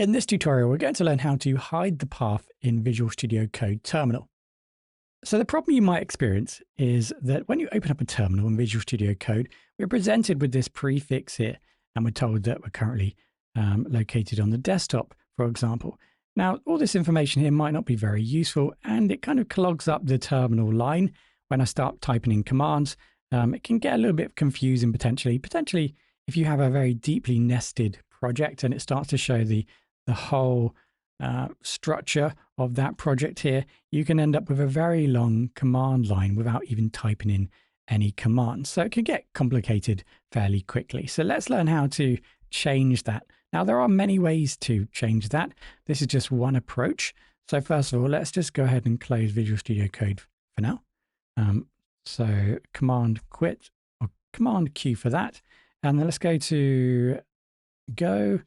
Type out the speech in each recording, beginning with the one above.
In this tutorial, we're going to learn how to hide the path in Visual Studio Code Terminal. So the problem you might experience is that when you open up a terminal in Visual Studio Code, we're presented with this prefix here, and we're told that we're currently located on the desktop, for example. Now, all this information here might not be very useful, and it kind of clogs up the terminal line when I start typing in commands. It can get a little bit confusing potentially. Potentially, if you have a very deeply nested project and it starts to show the whole structure of that project here, you can end up with a very long command line without even typing in any commands. So it can get complicated fairly quickly. So let's learn how to change that. Now, there are many ways to change that. This is just one approach. So first of all, let's just go ahead and close Visual Studio Code for now. So Command quit or Command Q for that. And then let's go to Go,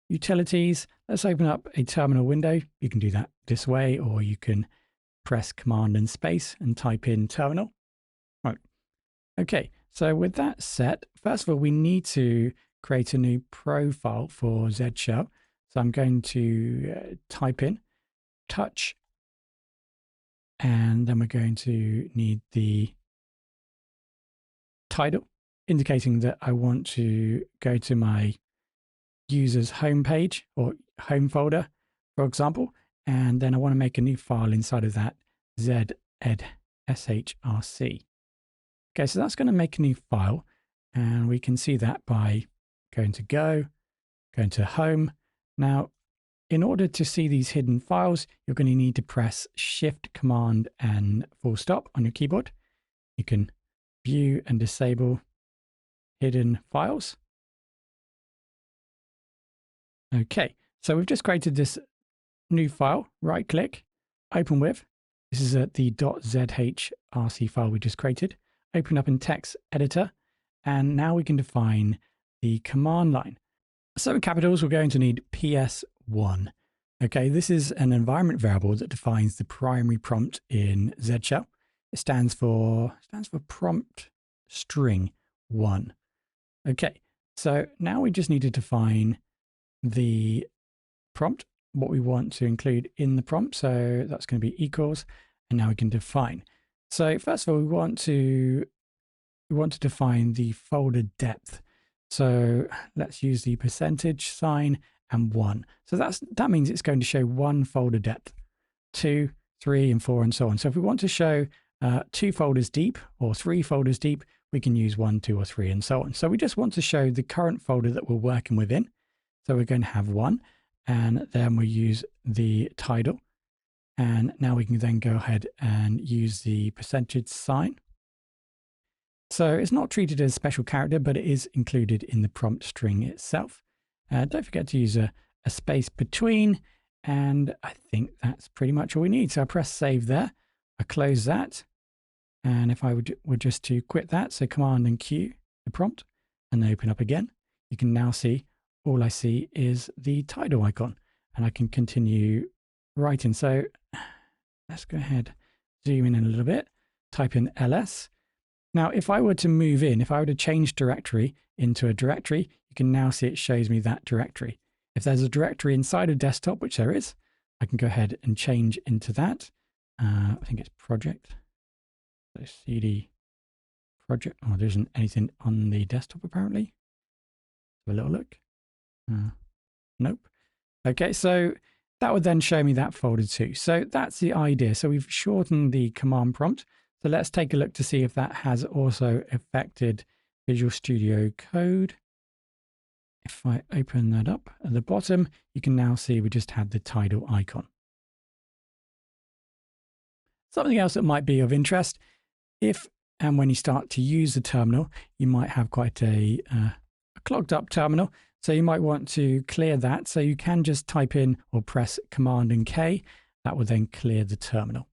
Utilities. Let's open up a terminal window. You can do that this way, or you can press Command and space and type in terminal. Right. Okay. So with that set, first of all, we need to create a new profile for Z Shell. So I'm going to type in touch, and then we're going to need the title, indicating that I want to go to my user's home page or home folder, for example, and then I want to make a new file inside of that zed shrc. Okay, so that's going to make a new file, and we can see that by going to going to home. Now, in order to see these hidden files, you're going to need to press Shift, Command, and full stop on your keyboard. You can view and disable hidden files. Okay, so we've just created this new file. Right click, open with. This is the .zhrc file we just created. Open up in text editor, and now we can define the command line. So in capitals, we're going to need PS1. Okay, this is an environment variable that defines the primary prompt in Z Shell. It stands for prompt string 1. Okay, so now we just need to define the prompt, what we want to include in the prompt. So that's going to be equals, and now we can define. So first of all, we want to define the folder depth. So let's use the percentage sign and 1. So that means it's going to show one folder depth, 2, 3, and 4, and so on. So if we want to show 2 folders deep or 3 folders deep, we can use 1, 2, or 3, and so on. So we just want to show the current folder that we're working within. So we're going to have 1, and then we use the title. And now we can then go ahead and use the percentage sign. So it's not treated as a special character, but it is included in the prompt string itself. Don't forget to use a space between, and I think that's pretty much all we need. So I press save there, I close that, and if I were just to quit that, so Command and Q, the prompt, and then open up again, you can now see all I see is the title icon, and I can continue writing. So let's go ahead, zoom in a little bit, type in ls. Now, if I were to move in, if I were to change directory into a directory, you can now see it shows me that directory. If there's a directory inside of desktop, which there is, I can go ahead and change into that. I think it's project. So cd project. Oh, there isn't anything on the desktop apparently. Have a little look. Nope. Okay, so that would then show me that folder too. So that's the idea. So we've shortened the command prompt. So let's take a look to see if that has also affected Visual Studio Code. If I open that up at the bottom, you can now see we just had the title icon. Something else that might be of interest, if and when you start to use the terminal, you might have quite a clogged up terminal. So you might want to clear that. So you can just type in or press Command and K. That will then clear the terminal.